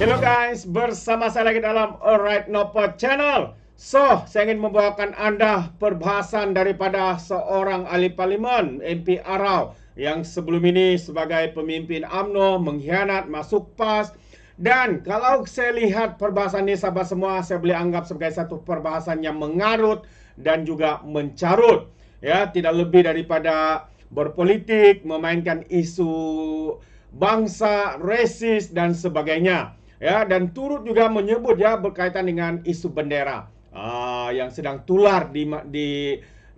Hello guys, bersama saya lagi dalam Alright Nopo Channel. So, saya ingin membawakan Anda perbahasan daripada seorang ahli parlimen, MP Arau, yang sebelum ini sebagai pemimpin UMNO mengkhianat masuk PAS. Dan kalau saya lihat perbahasan ini sahabat semua, saya boleh anggap sebagai satu perbahasan yang mengarut dan juga mencarut. Ya, tidak lebih daripada berpolitik, memainkan isu bangsa, resis dan sebagainya. Ya, dan turut juga menyebut ya berkaitan dengan isu bendera yang sedang tular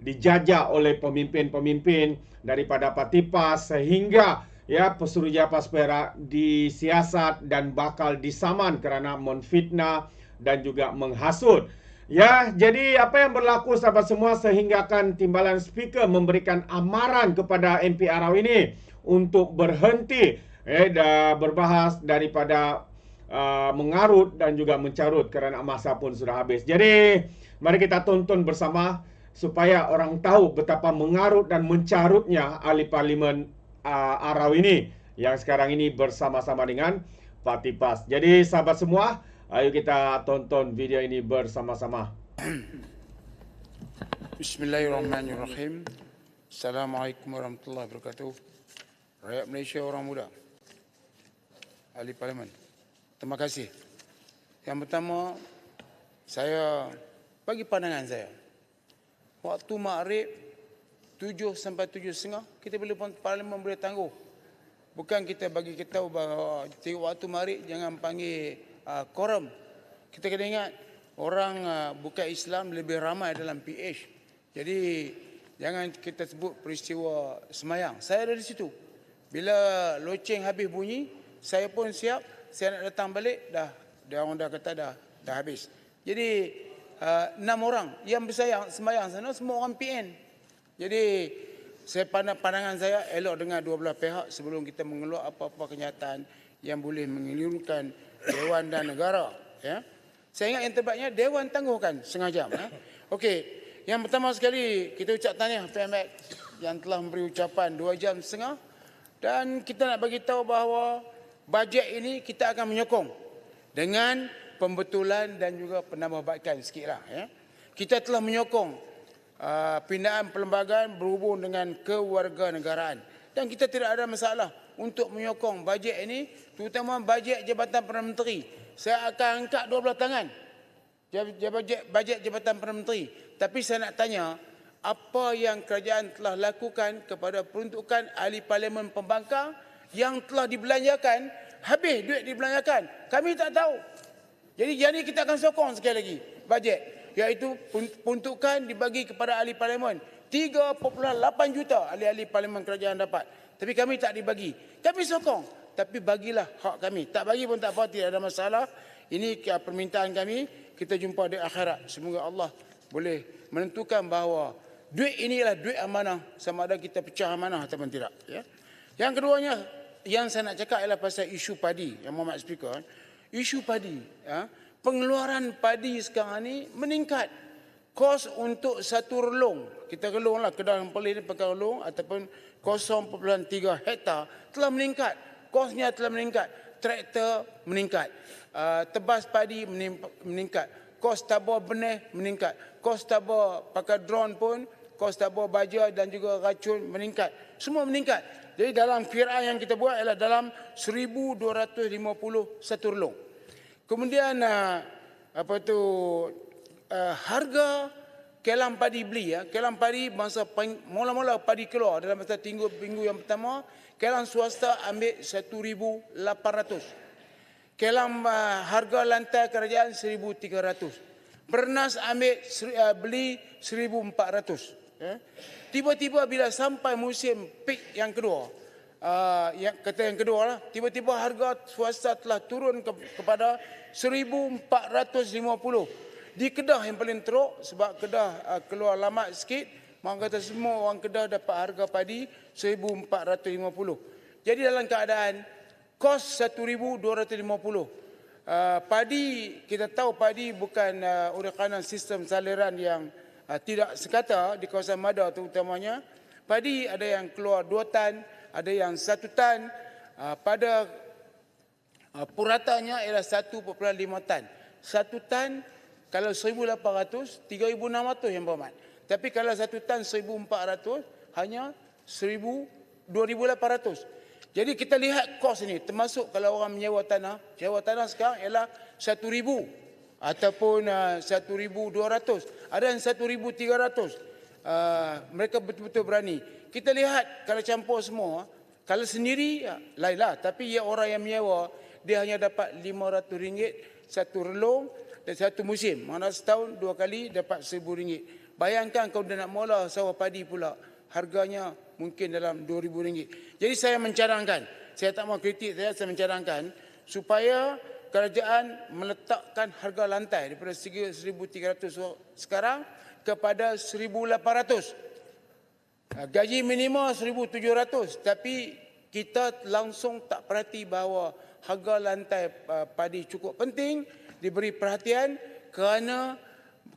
dijajah oleh pemimpin-pemimpin daripada Parti PAS, sehingga ya Pesuruhjaya PAS Perak disiasat dan bakal disaman kerana menfitnah dan juga menghasut. Ya, jadi apa yang berlaku sahabat semua sehinggakan timbalan speaker memberikan amaran kepada MP Arau ini untuk berhenti berbahas daripada mengarut dan juga mencarut kerana masa pun sudah habis. Jadi, mari kita tonton bersama supaya orang tahu betapa mengarut dan mencarutnya ahli parlimen Arau ini yang sekarang ini bersama-sama dengan Parti PAS. Jadi, sahabat semua, ayo kita tonton video ini bersama-sama. Bismillahirrahmanirrahim. Assalamualaikum warahmatullahi wabarakatuh. Rakyat Malaysia, orang muda, ahli parlimen, terima kasih. Yang pertama, saya bagi pandangan saya, waktu maghrib 7 sampai 7.30 kita boleh parlimen boleh tangguh. Bukan kita bagi kita tahu bahawa waktu maghrib jangan panggil quorum. Kita kena ingat orang bukan Islam lebih ramai dalam PH. Jadi jangan kita sebut peristiwa semayang. Saya ada di situ. Bila loceng habis bunyi, saya pun siap. Saya nak datang balik, dia orang dah kata dah habis. Jadi 6 orang yang bersayang semayang sana semua orang PN. Jadi saya pandangan saya elok dengar dua belah pihak sebelum kita mengeluar apa-apa kenyataan yang boleh mengelirukan Dewan dan negara. Ya. Saya ingat yang terbaiknya Dewan tangguhkan setengah jam. Ya. Okey, yang pertama sekali kita ucap tahniah PMX yang telah memberi ucapan 2 jam setengah. Dan kita nak bagi tahu bahawa bajet ini kita akan menyokong dengan pembetulan dan juga penambahbaikan sikitlah. Ya. Kita telah menyokong pindaan perlembagaan berhubung dengan kewarganegaraan. Dan kita tidak ada masalah untuk menyokong bajet ini, terutama bajet Jabatan Perdana Menteri. Saya akan angkat 12 tangan bajet Jabatan Perdana Menteri. Tapi saya nak tanya, apa yang kerajaan telah lakukan kepada peruntukan ahli parlimen pembangkang yang telah dibelanjakan, habis duit dibelanjakan. Kami tak tahu. Jadi kita akan sokong sekali lagi bajet, iaitu peruntukan dibagi kepada ahli parlimen. 3.8 juta ahli-ahli parlimen kerajaan dapat. Tapi kami tak dibagi. Kami sokong. Tapi bagilah hak kami. Tak bagi pun tak apa, tidak ada masalah. Ini permintaan kami. Kita jumpa di akhirat. Semoga Allah boleh menentukan bahawa duit inilah duit amanah, sama ada kita pecah amanah ataupun tidak. Ya. Yang keduanya, yang saya nak cakap ialah pasal isu padi. Yang Muhammad Speaker, isu padi. Ya. Pengeluaran padi sekarang ni meningkat. Kos untuk satu relung, kita relung lah, Kedah Empelih ni pakai relung, ataupun 0.3 hektar telah meningkat. Kosnya telah meningkat. Traktor meningkat. Tebas padi meningkat. Kos tabur benih meningkat. Kos tabur pakai drone pun, kos tabur baja dan juga racun meningkat. Semua meningkat. Jadi dalam kiraan yang kita buat ialah dalam 1,250 satu relung. Kemudian harga kelam padi beli, ya. Kelam padi masa mula-mula padi keluar dalam masa minggu yang pertama, kelam swasta ambil 1,800. Kelam harga lantai kerajaan 1,300. Bernas beli 1,400. Ya. Tiba-tiba bila sampai musim peak yang kedua, yang kedua lah, tiba-tiba harga swasta telah turun kepada 1,450. Di Kedah yang paling teruk, sebab Kedah keluar lama sikit, maka kata semua orang Kedah dapat harga padi 1,450. Jadi dalam keadaan kos 1,250. Padi, kita tahu padi bukan oleh kerana sistem saliran yang tidak sekata di kawasan Mada terutamanya. Padi ada yang keluar 2 tan, ada yang 1 tan. Pada Puratanya ialah 1.5 tan. 1 tan kalau 1,800, 3,600 yang berhormat. Tapi kalau 1 tan 1,400, hanya 2,800. Jadi kita lihat kos ini, termasuk kalau orang menyewa tanah sekarang ialah 1,000 ataupun 1,200. Ada yang 1,300. Mereka betul-betul berani. Kita lihat kalau campur semua, kalau sendiri lainlah. Tapi ya orang yang menyewa, dia hanya dapat RM500 satu relung dan satu musim. Mana setahun 2 kali dapat RM1,000. Bayangkan kalau dia nak mula sawah padi pula, harganya mungkin dalam RM2,000. Jadi saya mencadangkan, saya tak mau kritik, saya mencadangkan supaya kerajaan meletakkan harga lantai daripada RM1,300 sekarang kepada RM1,800. Gaji minimum RM1,700, tapi kita langsung tak perhati bahawa harga lantai padi cukup penting, diberi perhatian kerana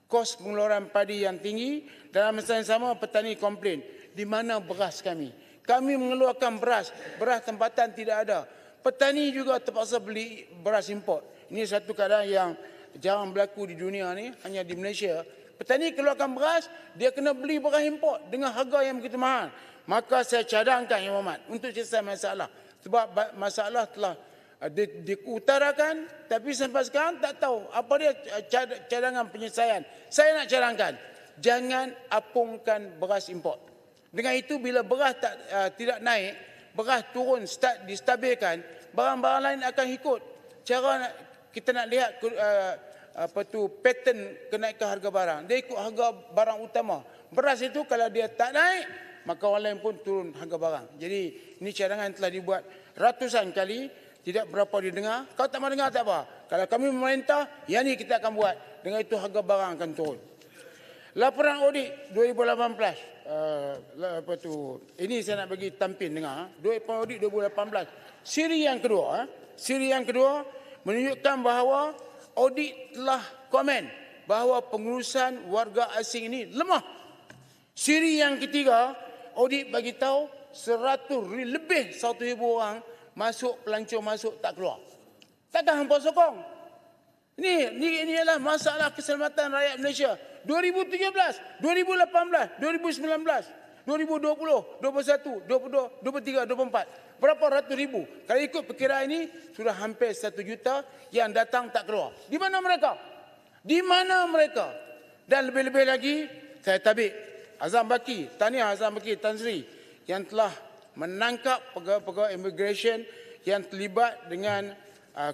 kos pengeluaran padi yang tinggi. Dalam masa yang sama petani komplain, di mana beras kami? Kami mengeluarkan beras tempatan tidak ada. Petani juga terpaksa beli beras import. Ini satu keadaan yang jarang berlaku di dunia ni, hanya di Malaysia. Petani keluarkan beras, dia kena beli beras import dengan harga yang begitu mahal. Maka saya cadangkan Yang Berhormat untuk selesai masalah. Sebab masalah telah diutarakan, tapi sampai sekarang tak tahu apa dia cadangan penyelesaian. Saya nak cadangkan, jangan apungkan beras import. Dengan itu bila beras tidak naik, beras turun, distabilkan, barang-barang lain akan ikut. Cara kita nak lihat pattern kenaikan harga barang. Dia ikut harga barang utama. Beras itu kalau dia tak naik, maka orang lain pun turun harga barang. Jadi ini cadangan telah dibuat ratusan kali, tidak berapa didengar. Kalau tak mau dengar tak apa. Kalau kami memerintah, yang ni kita akan buat. Dengan itu harga barang akan turun. Laporan audit 2018. Ini saya nak bagi tampin dengar. Laporan audit 2018. Siri yang kedua menunjukkan bahawa audit telah komen bahawa pengurusan warga asing ini lemah. Siri yang ketiga, audit bagi tahu 100,000 orang masuk, pelancong masuk tak keluar. Takkan hampa sokong? Ini adalah masalah keselamatan rakyat Malaysia. 2017, 2018, 2019, 2020, 2021, 2022, 2023, 2024. Berapa ratus ribu? Kalau ikut perkiraan ini, sudah hampir 1 juta yang datang tak keluar. Di mana mereka? Di mana mereka? Dan lebih-lebih lagi, saya tabik Azam Baki, tahniah Azam Baki Tan Sri yang telah menangkap pegawai immigration yang terlibat dengan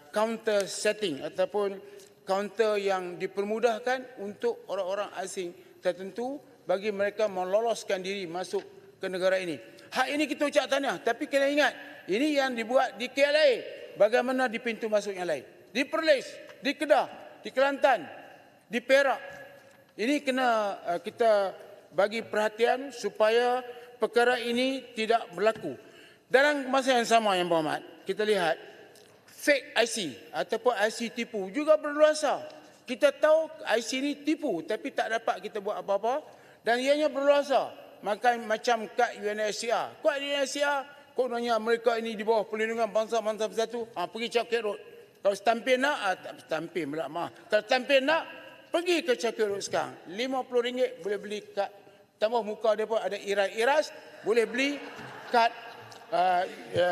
counter setting ataupun counter yang dipermudahkan untuk orang-orang asing tertentu bagi mereka meloloskan diri masuk ke negara ini. Hak ini kita ucap tahniah, tapi kena ingat, ini yang dibuat di KLA. Bagaimana di pintu masuk yang lain? Di Perlis, di Kedah, di Kelantan, di Perak. Ini kena kita bagi perhatian supaya perkara ini tidak berlaku. Dalam masa yang sama Yang Berhormat, kita lihat fake IC ataupun IC tipu juga berluasa. Kita tahu IC ini tipu tapi tak dapat kita buat apa-apa dan ianya berluasa. Maka macam kad UNHCR. Kad UNHCR, kononnya mereka ini di bawah perlindungan bangsa-bangsa bersatu, pergi Cakit Road. Kalau setampil nak, setampil pula maaf. Kalau setampil nak, pergi ke Cakit Road sekarang. RM50 boleh beli kad. Tambah muka dia pun ada iras-iras, boleh beli kad.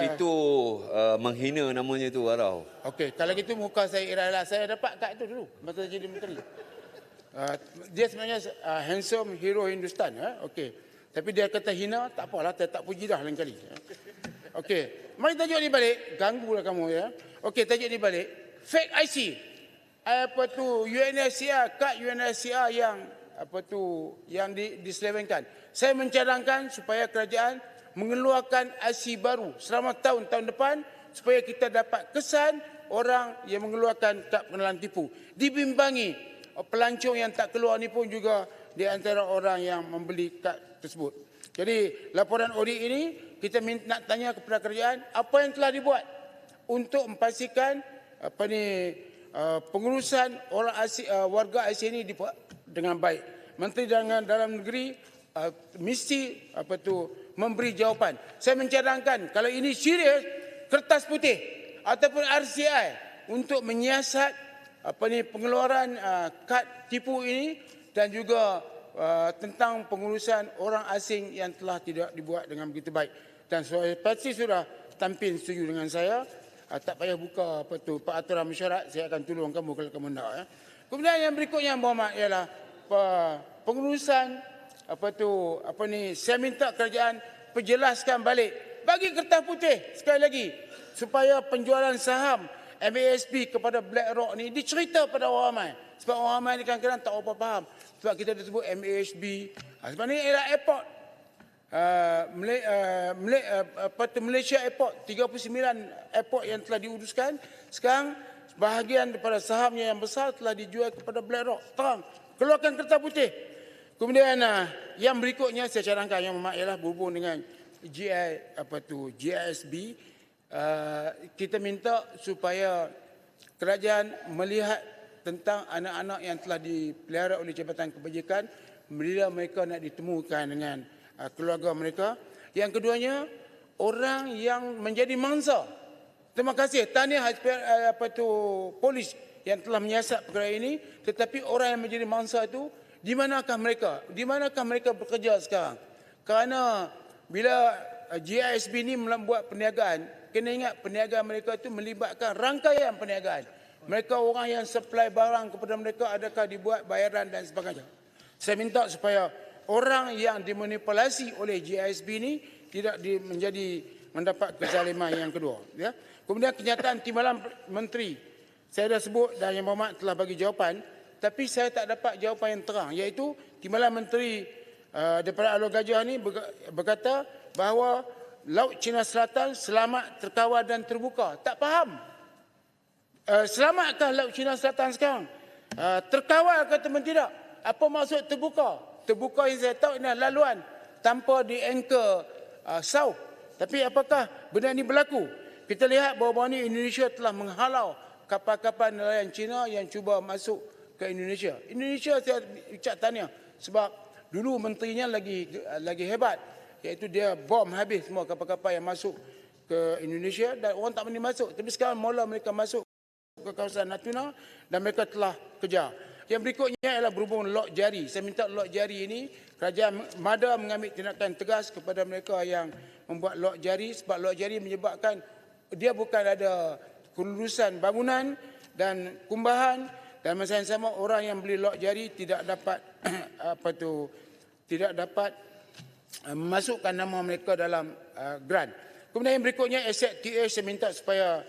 Itu menghina namanya tu, Arau. Okey, kalau gitu muka saya iras-iras. Saya dapat kad itu dulu, masa jadi menteri. Dia sebenarnya handsome hero Hindustan. Okey. Tapi dia kata hina, tak apalah, saya tak puji dah lain kali. Okey, mari tajuk ni balik. Ganggulah kamu ya. Okey, tajuk ni balik. Fake IC. UNHCR, kad UNHCR yang diselewengkan. Saya mencadangkan supaya kerajaan mengeluarkan IC baru selama tahun depan supaya kita dapat kesan orang yang mengeluarkan kad pengenalan tipu. Dibimbangi pelancong yang tak keluar ni pun juga di antara orang yang membeli kad tersebut. Jadi laporan audit ini kita nak tanya kepada kerajaan apa yang telah dibuat untuk memastikan pengurusan orang asing, warga asing ini dibuat dengan baik. Menteri Dalam Negeri mesti memberi jawapan. Saya mencadangkan kalau ini serius, kertas putih ataupun RCI untuk menyiasat pengeluaran kad tipu ini dan juga tentang pengurusan orang asing yang telah tidak dibuat dengan begitu baik. Dan saya pasti sudah tampil setuju dengan saya. Tak payah buka peraturan mesyuarat, saya akan tolong kamu kalau kamu nak. Ya. Kemudian yang berikutnya Muhammad ialah pengurusan saya minta kerajaan perjelaskan balik bagi kertas putih sekali lagi supaya penjualan saham MASB kepada BlackRock ni dicerita pada orang ramai. Sebab orang ramai ni kadang-kadang tak apa faham. Sebab kita disebut MASB. Sebab ni ialah airport. Malaysia Airport, 39 airport yang telah diuruskan. Sekarang bahagian daripada sahamnya yang besar telah dijual kepada BlackRock. Terang, keluarkan kertas putih. Kemudian yang berikutnya saya cadangkan yang ialah berhubung dengan GISB. Kita minta supaya kerajaan melihat tentang anak-anak yang telah dipelihara oleh Jabatan Kebajikan bila mereka nak ditemukan dengan keluarga mereka. Yang keduanya, orang yang menjadi mangsa. Terima kasih, tahniah polis yang telah menyiasat perkara ini. Tetapi orang yang menjadi mangsa itu, di manakah mereka? Di manakah mereka bekerja sekarang? Kerana bila GISB ini membuat perniagaan, kena ingat perniagaan mereka itu melibatkan rangkaian perniagaan. Mereka orang yang supply barang kepada mereka, adakah dibuat bayaran dan sebagainya. Saya minta supaya orang yang dimanipulasi oleh GISB ini tidak mendapat kezaliman yang kedua. Ya. Kemudian kenyataan timbalan menteri. Saya dah sebut dan Yang Berhormat telah bagi jawapan. Tapi saya tak dapat jawapan yang terang. Iaitu timbalan menteri daripada Alor Gajah ini berkata bahawa Laut Cina Selatan selamat, terkawal dan terbuka. Tak faham. Selamatkah Laut Cina Selatan sekarang? Terkawal ke ataupun tidak? Apa maksud terbuka? Terbuka yang saya tahu ini laluan tanpa di-anchor south. Tapi apakah benda ini berlaku? Kita lihat bahawa ini Indonesia telah menghalau kapal-kapal nelayan Cina yang cuba masuk ke Indonesia. Indonesia saya ucap tahniah sebab dulu menterinya lagi hebat, iaitu dia bom habis semua kapal-kapal yang masuk ke Indonesia dan orang tak berani masuk. Tapi sekarang mula mereka masuk ke kawasan Natuna dan mereka telah kejar. Yang berikutnya ialah berhubung lok jari. Saya minta lok jari ini kerajaan Mada mengambil tindakan tegas kepada mereka yang membuat lok jari sebab lok jari menyebabkan dia bukan ada kelulusan bangunan dan kumbahan dan masa yang sama orang yang beli lok jari tidak dapat memasukkan nama mereka dalam grant. Kemudian yang berikutnya aset TH saya minta supaya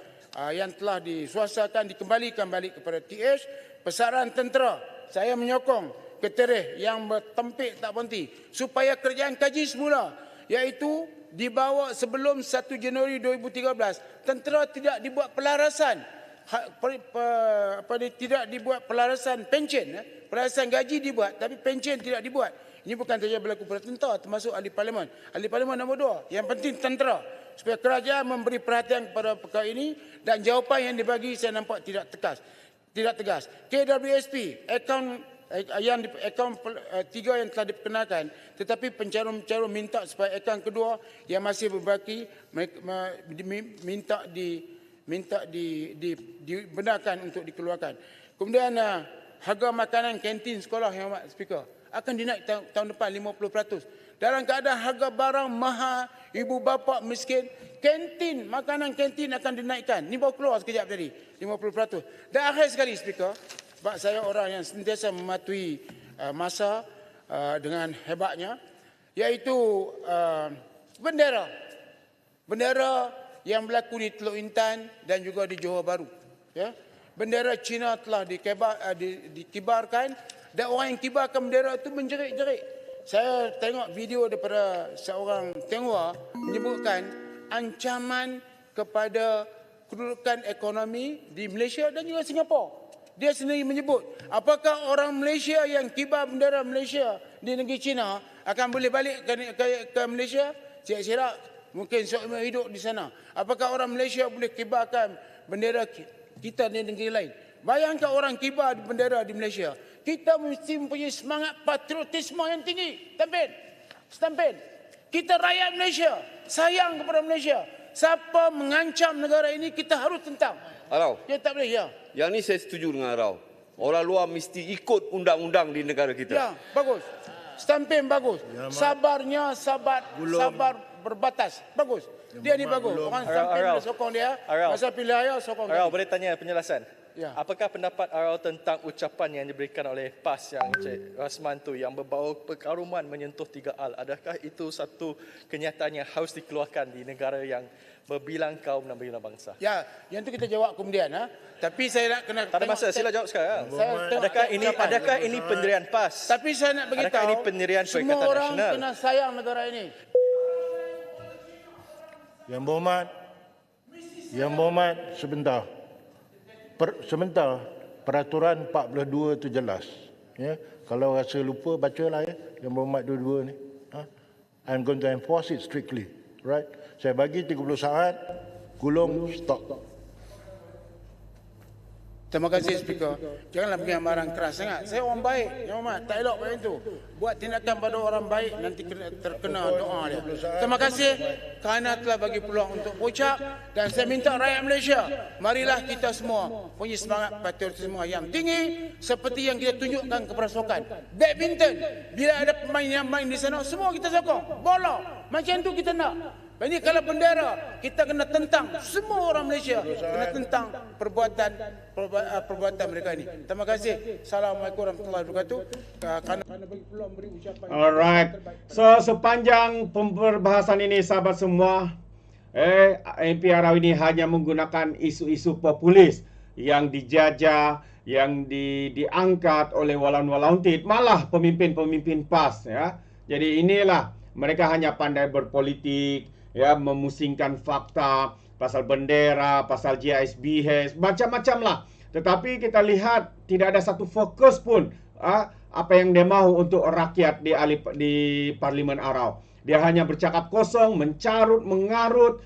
yang telah disuasakan dikembalikan balik kepada TH. Besaran tentera, saya menyokong keterih yang bertempik tak berhenti supaya kerajaan kaji semula, iaitu dibawa sebelum 1 Januari 2013. Tentera tidak dibuat pelarasan, tidak dibuat pelarasan pencen, pelarasan gaji dibuat tapi pencen tidak dibuat. Ini bukan saja berlaku pada tentera, termasuk ahli parlimen. Ahli parlimen nombor 2, yang penting tentera. Supaya kerajaan memberi perhatian kepada perkara ini dan jawapan yang dibagi saya nampak tidak tegas. KWSP, akaun 3 yang telah diperkenalkan, tetapi pencarum-pencarum minta supaya akaun kedua yang masih berbaki minta dibenarkan untuk dikeluarkan. Kemudian harga makanan kantin sekolah yang Pak Speaker akan dinaik tahun depan 50%. Dalam keadaan harga barang mahal, ibu bapa miskin, kantin, makanan kantin akan dinaikkan. Ini baru keluar sekejap tadi, 50%. Dan akhir sekali Speaker, sebab saya orang yang sentiasa mematuhi masa dengan hebatnya, iaitu bendera. Bendera yang berlaku di Teluk Intan dan juga di Johor Bahru. Ya. Bendera Cina telah dikibarkan dan orang yang kibarkan bendera itu menjerit-jerit. Saya tengok video daripada seorang Tionghoa menyebutkan ancaman kepada kedudukan ekonomi di Malaysia dan juga Singapura. Dia sendiri menyebut, apakah orang Malaysia yang kibar bendera Malaysia di negeri China akan boleh balik ke Malaysia? Siap-siap, mungkin seumur hidup di sana. Apakah orang Malaysia boleh kibarkan bendera kita di negeri lain? Bayangkan orang kibar bendera di Malaysia. Kita mesti mempunyai semangat patriotisme yang tinggi. Stampin. Kita rakyat Malaysia. Sayang kepada Malaysia. Siapa mengancam negara ini, kita harus tentang. Arau, Ya tak boleh, ya. yang ni saya setuju dengan Arau. Orang luar mesti ikut undang-undang di negara kita. Ya, bagus. Stamping bagus. Sabarnya sabar berbatas. Bagus. Dia ni bagus. Orang stamping dia sokong dia. Masa pilihan raya sokong dia. Arau, boleh tanya penjelasan? Ya. Apakah pendapat Arau tentang ucapan yang diberikan oleh PAS yang Encik Rasman tu yang berbau perkaruman menyentuh 3 al? Adakah itu satu kenyataan yang harus dikeluarkan di negara yang berbilang kaum dan berbilang bangsa? Ya, yang tu kita jawab kemudian. Tapi saya nak kena... Tak ada masa, sila jawab sekarang. Saya Adakah ini pendirian PAS? Tapi saya nak beritahu, Adakah ini pendirian semua Perikatan orang Nasional? kena sayang negara ini. Yang berhormat, sebentar. Sebentar, peraturan 42 tu jelas. Ya, kalau rasa lupa, bacalah ya. Yang berhormat dua-dua ni. I'm going to enforce it strictly. Right? Saya bagi 30 saat, gulung, stop. Terima kasih Speaker. Janganlah pergi marang keras sangat. Saya orang baik, Yang Hormat. Tak elok macam itu. Buat tindakan pada orang baik, nanti terkena doa dia. Terima kasih kerana telah bagi peluang untuk berucap. Dan saya minta rakyat Malaysia, marilah kita semua punya semangat patriotisme yang tinggi seperti yang kita tunjukkan kepada sukan. Badminton, bila ada pemain yang main di sana, semua kita sokong. Bola, macam tu kita nak. Ini kalau bendera, kita kena tentang, semua orang Malaysia kena tentang perbuatan mereka ini. Terima kasih. Assalamualaikum warahmatullahi wabarakatuh. Kerana bagi peluang beri ucapan. Alright. So sepanjang pembahasan ini sahabat semua, MP Arau ini hanya menggunakan isu-isu populis yang dijajah, yang diangkat oleh walaun-walauntit, malah pemimpin-pemimpin PAS ya. Jadi inilah mereka hanya pandai berpolitik, ya, memusingkan fakta pasal bendera, pasal GISBH, macam-macam lah. Tetapi kita lihat tidak ada satu fokus pun apa yang dia mahu untuk rakyat di Parlimen Arau. Dia hanya bercakap kosong, mencarut, mengarut,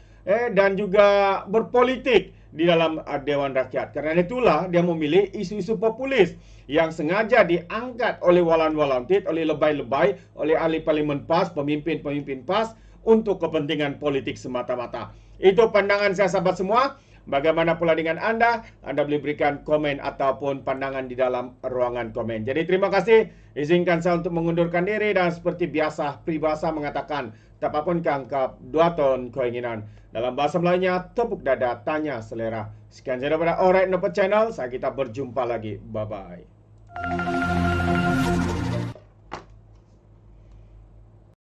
dan juga berpolitik di dalam Dewan Rakyat. Karena itulah dia memilih isu-isu populis yang sengaja diangkat oleh walaun-walauntit, oleh lebay-lebay, oleh ahli parlimen PAS, pemimpin-pemimpin PAS untuk kepentingan politik semata-mata. Itu pandangan saya sahabat semua. Bagaimana pula dengan Anda? Anda boleh berikan komen ataupun pandangan di dalam ruangan komen. Jadi terima kasih. Izinkan saya untuk mengundurkan diri dan seperti biasa peribahasa mengatakan, tak apapun kangkap 2 ton keinginan. Dalam bahasa Melayunya, tepuk dada, tanya selera. Sekian saja daripada Alright Nopo Channel. Kita berjumpa lagi. Bye-bye.